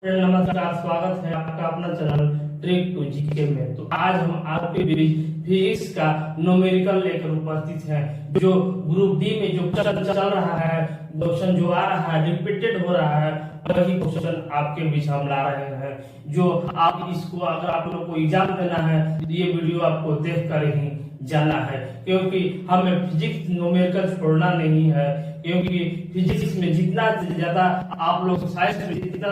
नमस्कार, स्वागत है आपका अपना चैनल ट्रिक टू जीके में। तो आज हम आपके बीच फिजिक्स का न्यूमेरिकल लेकर उपस्थित हैं। जो ग्रुप डी में जो चल रहा है, क्वेश्चन जो आ रहा है, रिपीटेड हो रहा है, वही क्वेश्चन आपके बीच हम ला रहे हैं। जो आप इसको अगर आप लोग को एग्जाम देना है तो ये वीडियो आपको देख कर ही जाना है, क्योंकि हमें फिजिक्स न्यूमेरिकल छोड़ना नहीं है। क्योंकि फिजिक्स में जितना ज्यादा आप लोग साइंस में जितना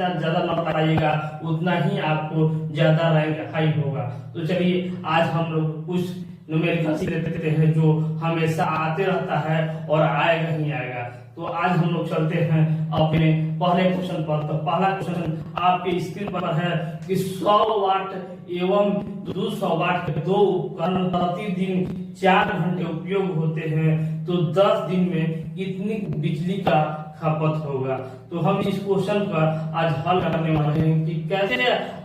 ज्यादा नंबर पाइएगा उतना ही आपको ज्यादा रैंक हाई होगा। तो चलिए आज हम लोग कुछ न्यूमेरिकल सीख लेते हैं जो हमेशा आते रहता है और आएगा ही आएगा। तो आज हम लोग चलते हैं अपने पहले क्वेश्चन पर। तो पहला क्वेश्चन आपके स्क्रीन पर है कि 100 वाट एवं 200 वाट के दो उपकरण प्रतिदिन 4 घंटे उपयोग होते हैं, तो 10 दिन में कितनी बिजली का खपत होगा। तो हम इस क्वेश्चन का आज हल करने वाले हैं कि कैसे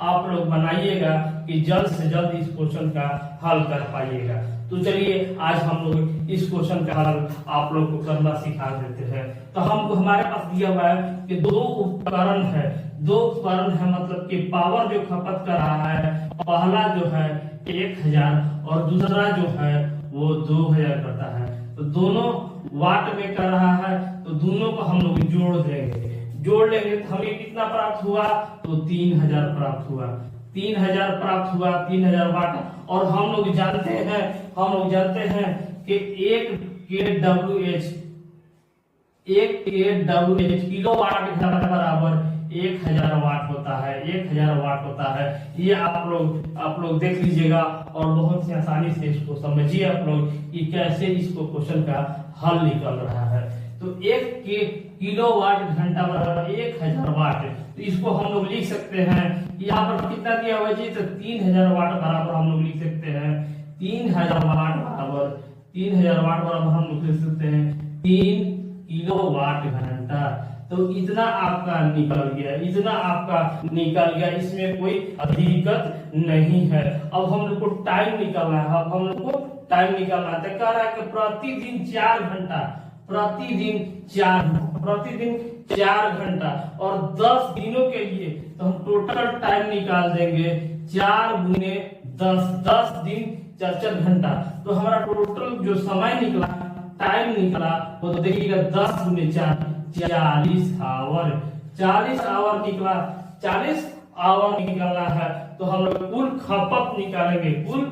आप लोग बनाइएगा कि जल्द से जल्द इस क्वेश्चन का हल कर पाइएगा। तो चलिए आज हम लोग इस क्वेश्चन का हल आप लोग को करना सिखा देते हैं। तो हमको हमारे पास दिया हुआ है कि दो उपकरण है मतलब कि पावर जो खपत कर रहा है, पहला जो है 1000 और दूसरा जो है वो 2000 करता है। तो दोनों वाट में कर रहा है, तो दोनों को हम लोग जोड़ लेंगे तो हमें कितना प्राप्त हुआ, तो 3000 प्राप्त हुआ। 3000 प्राप्त हुआ, 3000 वाट। और हम लोग जानते हैं कि एक किलो वाट बराबर 1000 वाट होता है। 1000 वाट होता है। ये आप लोग देख लीजिएगा और बहुत ही आसानी से इसको समझिए आप लोग कि कैसे इसको क्वेश्चन का हल निकल रहा है। तो 1 किलो वाट घंटा बराबर 1000 वाट। तो इसको हम लोग लिख सकते हैं, यहाँ पर कितना दिया हुआ जी, तो 3000 वाट बराबर हम लोग लिख सकते हैं 3000 वाट बराबर हम लोग लिख सकते हैं 3 किलो वाट घंटा। तो इतना आपका निकल गया, इसमें कोई दिक्कत नहीं है। अब हम लोग को टाइम निकालना है, तो कह रहा है कि प्रतिदिन 4 घंटा और 10 दिनों के लिए। तो हम टोटल टाइम निकाल देंगे 4 गुने 10 दिन 4 घंटा। तो हमारा टोटल जो समय निकला, टाइम निकला, वो तो देखिएगा 10 गुने 4 40 आवर निकला। 40 आवर निकलना है तो हम लोग कुल खपत निकालेंगे। कुल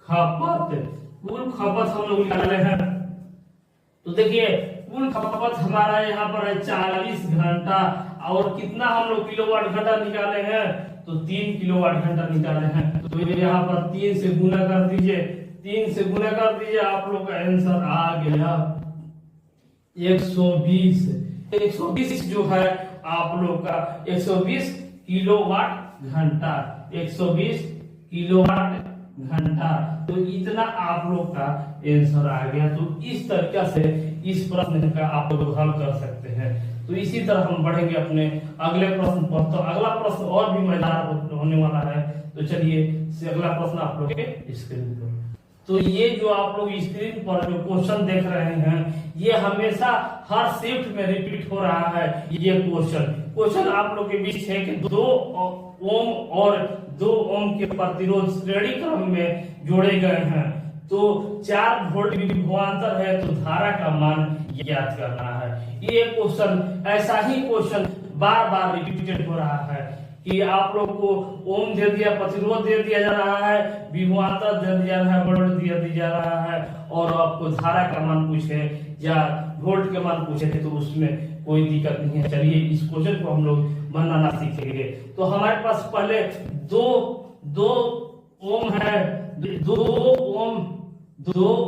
खपत हम लोग निकाले हैं। तो देखिए कुल खपत हमारा यहाँ पर है 40 घंटा। और कितना हम लोग किलोवाट घंटा निकाले हैं, तो 3 किलोवाट घंटा निकाले हैं। तो यहाँ पर 3 से गुना कर दीजिए, आप लोग का आंसर आ गया 120 जो है आप लोग का 120 किलोवाट घंटा। 120 किलोवाट घंटा। तो इतना आप लोग का आंसर आ गया। तो इस तरीका से इस प्रश्न का आप लोग हल कर सकते हैं। तो इसी तरह हम बढ़ेंगे अपने अगले प्रश्न पर। तो अगला प्रश्न और भी मजेदार होने वाला है। तो चलिए अगला प्रश्न आप लोग के स्क्रीन पर। तो ये जो आप लोग स्क्रीन पर जो क्वेश्चन देख रहे हैं, ये हमेशा हर शिफ्ट में रिपीट हो रहा है। ये क्वेश्चन आप लोग के बीच है कि 2 ओम और 2 ओम के प्रतिरोध श्रेणी क्रम में जोड़े गए हैं। तो 4 वोल्ट विभवांतर है, तो धारा का मान ज्ञात करना है। ये क्वेश्चन ऐसा ही क्वेश्चन बार रिपीटेड हो रहा है कि आप लोग को ओम दे दिया, प्रतिरोध दे दिया जा रहा है, विभवांतर दे दिया जा रहा है, वोल्ट दे दिया जा रहा है, और आपको धारा का मान पूछे या वोल्ट के मान पूछे थे, तो उसमें कोई दिक्कत नहीं है। चलिए इस क्वेश्चन को हम लोग बनाना सीखेंगे। तो हमारे पास पहले दो ओम है, 2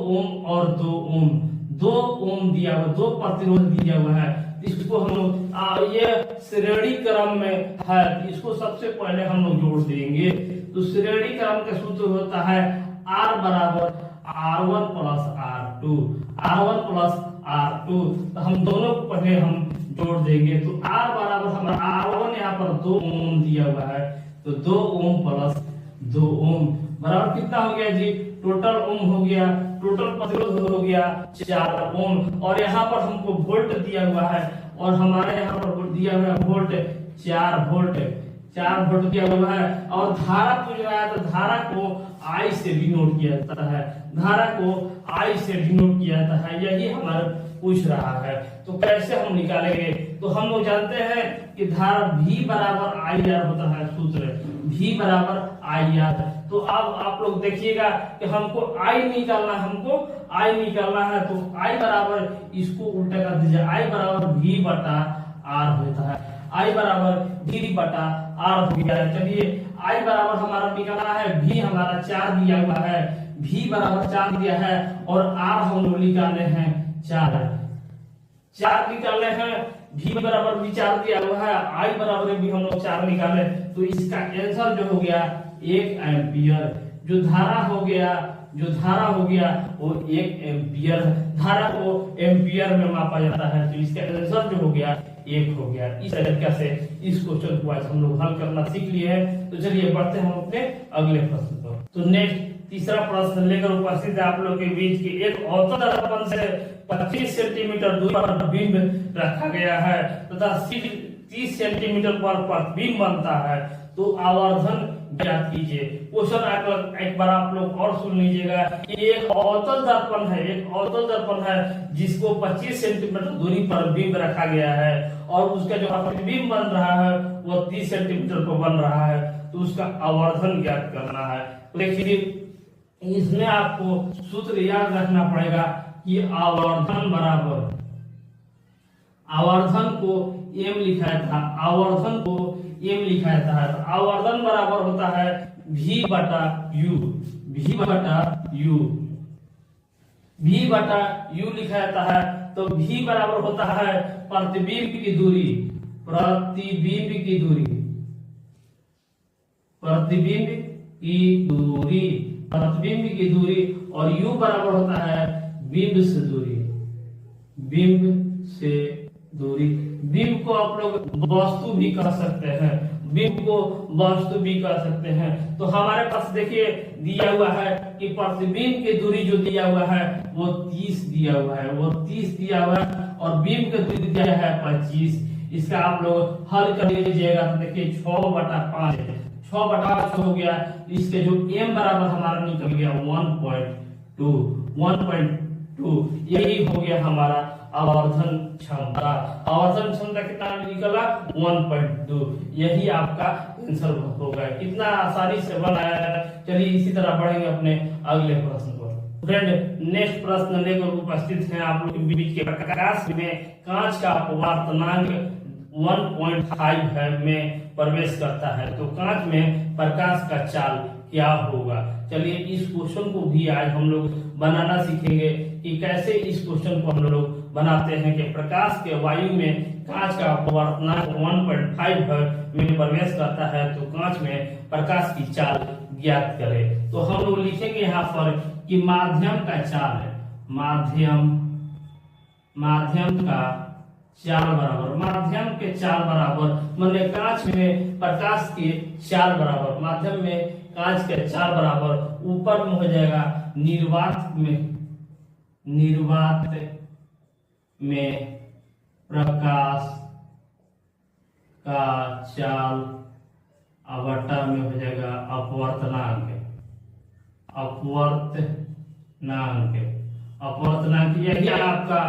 ओम और 2 ओम दिया हुआ, 2 प्रतिरोध दिया हुआ है। इसको हम लोग ये श्रेणी क्रम में है, इसको सबसे पहले हम लोग जोड़ देंगे। तो श्रेणी क्रम का सूत्र होता है R बराबर R1 प्लस R2। तो हम दोनों को पहले हम जोड़ देंगे। तो R बराबर हमारा R1 यहाँ पर 2 ओम दिया हुआ है, तो 2 ओम प्लस 2 ओम बराबर कितना हो गया जी, टोटल ओम हो गया, टोटल प्रतिरोध हो गया 4 ओम। और यहाँ पर हमको वोल्ट दिया हुआ है, और हमारे यहाँ पर दिया हुआ है वोल्ट 4 वोल्ट, 4 वोल्ट दिया हुआ है। और धारा पूछ रहा है, तो धारा को आई से डिनोट किया जाता है, धारा को आई से डिनोट किया जाता है, यही हमारा पूछ रहा है। तो कैसे हम निकालेंगे, तो हम लोग जानते हैं कि धारा V बराबर IR होता है, सूत्र V बराबर IR। तो अब आप लोग देखिएगा कि हमको I निकालना, हमको I निकालना है, तो I बराबर, इसको उल्टा कर दीजिए, I बराबर V बटा R होता है, I बराबर V बटा R हो गया है। चलिए I बराबर हमारा निकालना है, V हमारा 4 दिया हुआ है, V बराबर 4 दिया है, और R हम लोग निकाले हैं 4 निकाले हैं, V बराबर भी 4 दिया हुआ है, I बराबर भी हम लोग 4 निकाले, तो इसका आंसर जो हो गया 1 एम्पियर। जो धारा हो गया, जो धारा हो गया वो 1 एम्पियर, धारा को एम्पियर में मापा जाता है, तो इसका आंसर जो हो गया 1 हो गया। इस तरीके से इस क्वेश्चन को आज हम लोग हल करना सीख लिए हैं। तो चलिए बढ़ते हैं हम अपने अगले प्रश्न पर। तो नेक्स्ट तीसरा प्रश्न लेकर उपस्थित है आप लोग के बीच की, एक अवतल दर्पण से 25 सेंटीमीटर दूरी पर बिंब रखा गया है तथा 30 सेंटीमीटर पर प्रतिबिंब बनता है, तो आवर्धन ज्ञात कीजिए। क्वेश्चन एक बार आप लोग और सुन लीजिएगा कि एक अवतल दर्पण है, एक अवतल दर्पण है जिसको 25 सेंटीमीटर दूरी पर बिंब रखा गया है, और उसका जो प्रतिबिंब बन रहा है वो 30 सेंटीमीटर पर बन रहा है, तो उसका आवर्धन ज्ञात करना है। देखिए इसमें आपको सूत्र याद रखना पड़ेगा कि आवर्धन बराबर, आवर्धन को m लिखा था, आवर्धन को m लिखा जाता है, आवर्धन बराबर होता है V बटा U, V बटा U, V बटा U लिखा जाता है। तो V बराबर होता है प्रतिबिंब की दूरी, प्रतिबिंब की दूरी, प्रतिबिंब की दूरी, प्रतिबिंब की दूरी, और U बराबर होता है बिंब से दूरी, बिंब से दूरी। बिंब को आप लोग वस्तु भी कह सकते हैं, बिंब को वस्तु भी कह सकते हैं। तो हमारे पास देखिए दिया हुआ है कि प्रतिबिंब की दूरी जो दिया हुआ है वो 30 दिया हुआ है, वो 30 दिया हुआ है, और बिंब की दूरी दिया है 25। इसका आप लोग हल कर लीजिएगा, तो देखिए 6 बटा 5, 6 बटा 5 हो गया। इसके जो m बराबर हमारा निकल गया 1.2, 1.2, यही हो गया हमारा आवर्धन क्षमता। आवर्धन क्षमता कितना निकला 1.2, यही आपका आंसर होगा। कितना आसानी से बनाया है। चलिए इसी तरह बढ़ेंगे अपने अगले प्रश्न पर। फ्रेंड नेक्स्ट प्रश्न लेकर उपस्थित हैं आप लोग के बीच के, प्रकाश में कांच का अपवर्तनांक 1.5 है में प्रवेश करता है, तो कांच में प्रकाश का चाल क्या होगा। चलिए इस क्वेश्चन को भी आज हम लोग बनाना सीखेंगे कि कैसे इस क्वेश्चन को हम लोग बनाते हैं कि प्रकाश के वायु में कांच का अपवर्तनांक 1.5 में प्रवेश करता है, तो कांच में प्रकाश की चाल ज्ञात करें। तो हम लोग लिखेंगे यहाँ पर कि माध्यम का चाल है, माध्यम का चाल बराबर, माध्यम के चाल बराबर माने कांच में प्रकाश की चाल बराबर, माध्यम में कांच के चाल बराबर, ऊपर में हो जाएगा निर्वात में प्रकाश का चाल, बटा में हो जाएगा अपवर्तनांक, अपवर्तनांक यही आपका,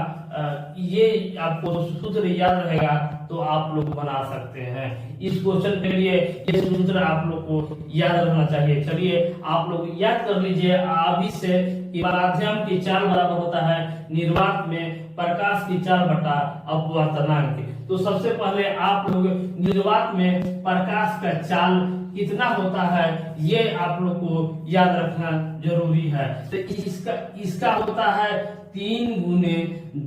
ये आपको सूत्र याद रहेगा तो आप लोग बना सकते हैं। इस क्वेश्चन के लिए ये सूत्र आप लोग को याद रखना चाहिए। चलिए आप लोग याद कर लीजिए अभी से कि माध्यम की चाल बराबर होता है निर्वात में प्रकाश की चाल बटा अपवर्तनांक। तो सबसे पहले आप लोग निर्वात में प्रकाश का चाल कितना होता है ये आप लोग को याद रखना जरूरी है। तो इसका होता है 3 गुने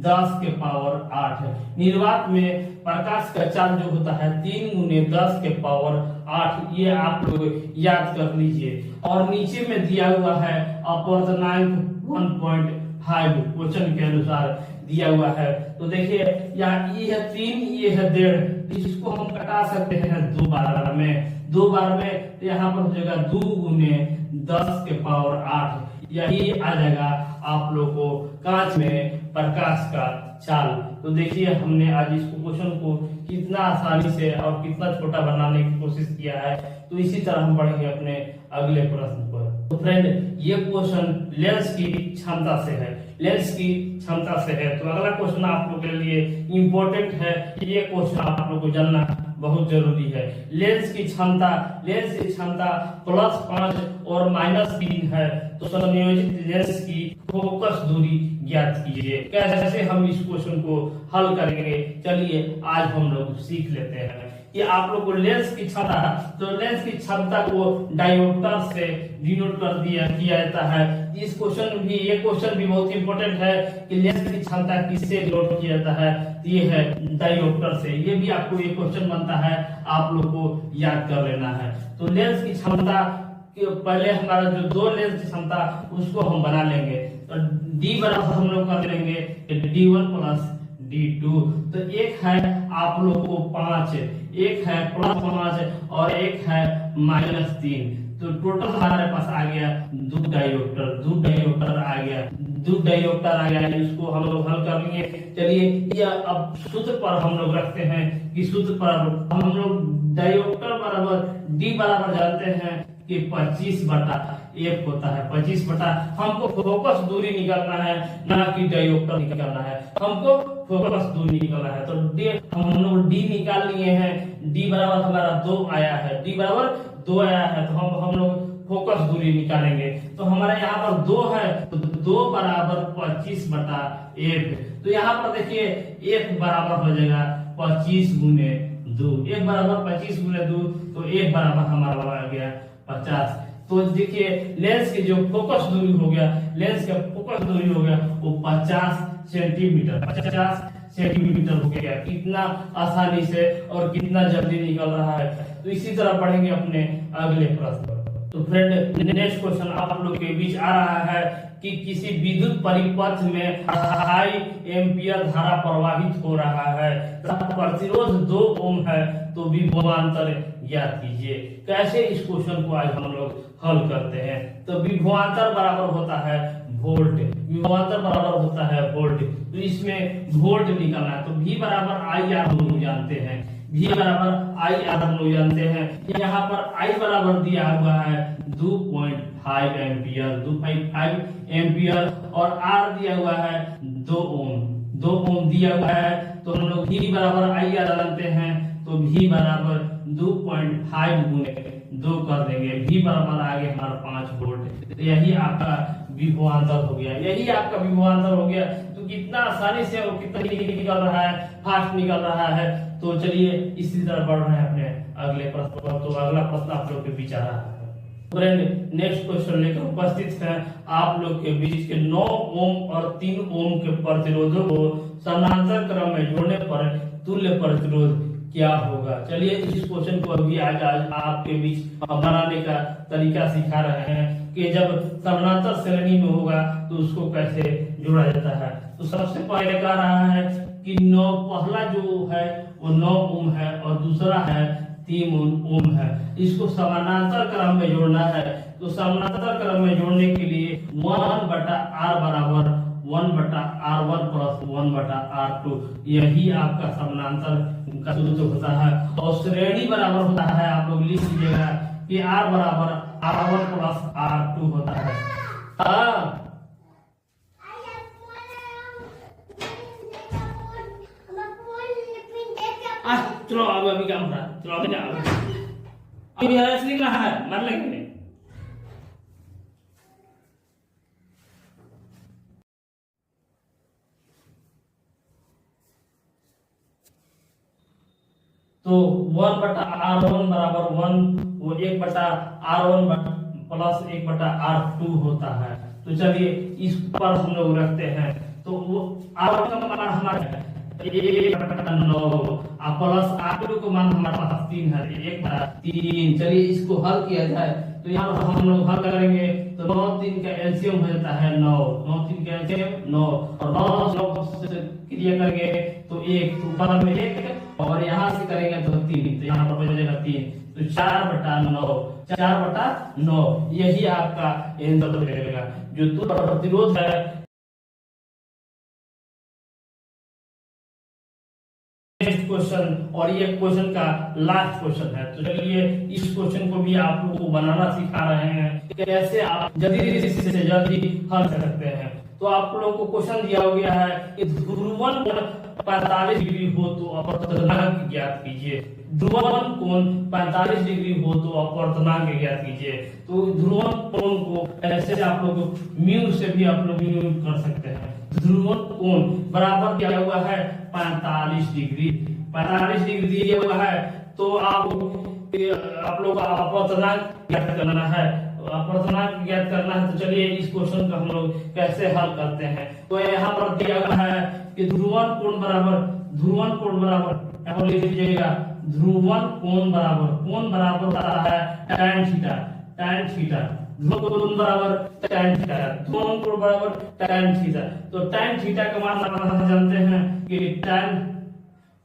10 के पावर 8। निर्वात में प्रकाश का चाल जो होता है 3 गुने 10 के पावर 8, ये आप लोग याद कर लीजिए। और नीचे में दिया हुआ है अपवर्तनांक 1.5 क्वेश्चन के अनुसार दिया हुआ है। तो देखिए यहाँ ये है 3, ये है 1.5, इसको हम कटा सकते हैं 2 बार में। 2 बार में यहाँ पर हो जाएगा 2 गुने 10 के पावर 8, यही आ जाएगा आप लोग को कांच में प्रकाश का चाल। तो देखिए हमने आज इस क्वेश्चन को कितना आसानी से और कितना छोटा बनाने की कोशिश किया है। तो इसी तरह हम बढ़ेंगे अपने अगले प्रश्न पर। तो फ्रेंड ये क्वेश्चन लेंस की क्षमता से है, लेंस की क्षमता से है। तो अगला क्वेश्चन आप लोग के लिए इम्पोर्टेंट है, ये क्वेश्चन आप लोग को जानना बहुत जरूरी है। लेंस की क्षमता +5 और -3 है। तो संयोजित लेंस की फोकस दूरी ज्ञात कीजिए। कैसे हम इस क्वेश्चन को हल करेंगे, चलिए आज हम लोग सीख लेते हैं। कि आप लोग को लेंस की क्षमता, तो लेंस की क्षमता को डायोप्टर से डिनोट कर किया जाता है। ये क्वेश्चन भी बहुत इंपॉर्टेंट है कि लेंस की क्षमता किससे डिनोट किया जाता है, ये है डायोप्टर से। ये भी आपको ये क्वेश्चन बनता है, आप लोग को याद कर लेना है। तो लेंस की क्षमता पहले हमारा जो 2 लेंस की क्षमता उसको हम बना लेंगे। तो D बराबर हम लोग कर लेंगे D1 + D2। तो एक है आप लोग को 5, एक है +5 और एक है -3। तो टोटल हमारे पास आ गया 2 डायोप्टर आ गया, 2 डायोप्टर आ गया। इसको हम लोग हल कर लेंगे। चलिए ये अब सूत्र पर हम लोग रखते हैं कि सूत्र पर हम लोग डायोप्टर बराबर D बराबर जानते हैं कि 25/1 होता है। 25 हमको फोकस दूरी निकालना है, ना कि डायोप्टर निकालना है, हमको फोकस दूरी निकालना है। तो हम लोग D निकाल लिए हैं। D बराबर हमारा 2 आया है, D बराबर 2 आया है। तो हम लोग फोकस दूरी निकालेंगे। तो हमारे यहाँ पर 2 है, तो 2 बराबर 25/1। तो यहाँ पर देखिए 1 बराबर हो जाएगा 25 गुने 2, 1 बराबर 25 गुने 2, तो 1 बराबर हमारा आ गया 50। तो देखिए लेंस की जो फोकस दूरी हो गया, लेंस का फोकस दूरी हो गया वो 50 सेंटीमीटर हो गया। कितना आसानी से और कितना जल्दी निकल रहा है। तो इसी तरह पढ़ेंगे अपने अगले प्रश्न। तो फ्रेंड नेक्स्ट क्वेश्चन आप लोग के बीच आ रहा है कि किसी विद्युत परिपथ में हाई एम्पियर धारा प्रवाहित हो रहा है, प्रतिरोध 2 ओम है, तो विभवांतर ज्ञात कीजिए। कैसे इस क्वेश्चन को आज हम लोग हल करते हैं। तो विभवांतर बराबर होता है वोल्ट, विभवांतर बराबर होता है वोल्ट। तो इसमें वोल्ट निकालना है। तो V बराबर IR हम लोग जानते हैं, V बराबर IR हम लोग जानते हैं। यहाँ पर I बराबर दिया हुआ है 2.5 एम्पियर, 2.5 एम्पियर और R दिया हुआ है 2 ओम दिया हुआ है। तो हम लोग V बराबर IR जानते हैं। तो V बराबर 2.5 गुने 2 कर देंगे। V बराबर आ गया हमारा 5 वोल्ट। तो यही आपका विभवांतर हो गया, यही आपका विभवांतर हो गया। तो कितना आसानी से और कितना निकल रहा है, फास्ट निकल रहा है। तो चलिए इसी तरह बढ़ रहे हैं अपने अगले प्रश्न पर। तो अगला प्रश्न आप लोग के बीच आ रहा है। फ्रेंड नेक्स्ट क्वेश्चन लेकर उपस्थित हैं आप लोग के बीच के 9 ओम और 3 ओम के प्रतिरोधों को समानांतर क्रम में जोड़ने पर तुल्य प्रतिरोध क्या होगा। चलिए इस क्वेश्चन को अभी आज आपके बीच बनाने का तरीका सिखा रहे हैं कि जब समानांतर श्रेणी में होगा तो उसको कैसे जोड़ा जाता है। तो सबसे पहले कह रहा है कि 9 पहला जो है वो 9 ओम है और दूसरा है 3 ओम है। इसको समानांतर क्रम में जोड़ना है। तो समानांतर क्रम में जोड़ने के लिए 1/R बराबर 1/R1 + 1/R2, यही आपका समानांतर का सूत्र होता है। और श्रेणी बराबर होता है, आप लोग लिख लीजिएगा कि R बराबर R1 + R2 होता है। चलो अभी काम था, चलो अभी लिख रहा है, मर लेंगे। तो 1/R1 बराबर 1, वो 1/R1 + 1/R2 होता है। तो चलिए इस पर हम लोग रखते हैं। तो वो R1 का मान हमारा 1/9 प्लस R2 का मान हमारे पास 3 है, 1/3। चलिए इसको हल किया जाए। तो यहाँ पर हम लोग हल करेंगे। तो 9 3 का एलसीएम हो जाता है 9, 9 3 का एलसीएम 9 और 9 से क्रिया करेंगे तो 1, तो ऊपर में 1 और यहाँ से करेंगे तो 3, तो यहाँ पर बचेगा 3, तो 4/9, 4/9 यही आपका आंसर रहेगा। जो तुल्य प्रतिरोध है नेक्स्ट क्वेश्चन, और ये क्वेश्चन का लास्ट क्वेश्चन है। तो चलिए इस क्वेश्चन को भी आप लोगों को बनाना सिखा रहे हैं, कैसे आप जल्दी से जल्दी हल कर सकते हैं। तो आप लोगों को क्वेश्चन दिया गया है कि ध्रुवन कोण 45 डिग्री हो तो अपवर्तनांक ज्ञात कीजिए। ध्रुवन कोण 45 डिग्री हो तो अपवर्तनांक ज्ञात कीजिए। तो ध्रुवन कोण को ऐसे आप लोग म्यू से भी आप लोग म्यू कर सकते हैं। ध्रुवन कोण बराबर दिया हुआ है 45 डिग्री, 45 डिग्री दिया हुआ है। तो आप लोग को अपवर्तनांक ज्ञात करना है, अपवर्तनांक ज्ञात करना है। तो चलिए इस क्वेश्चन को हम लोग कैसे हल करते हैं। तो यहाँ पर दिया हुआ है कि ध्रुवन कोण बराबर लिख लीजिएगा, ध्रुवन कोण बराबर होता है tan थीटा, ध्रुवन कोण बराबर tan थीटा, ध्रुवन कोण बराबर tan थीटा। तो tan थीटा का मान आप जानते हैं कि tan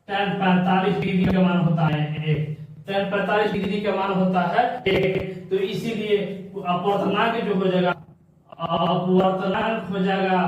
45 डिग्री का मान होता है 1, tan 45 डिग्री का मान होता है 1। तो इसीलिए अपवर्तनांक जो हो जाएगा, अपवर्तनांक हो जाएगा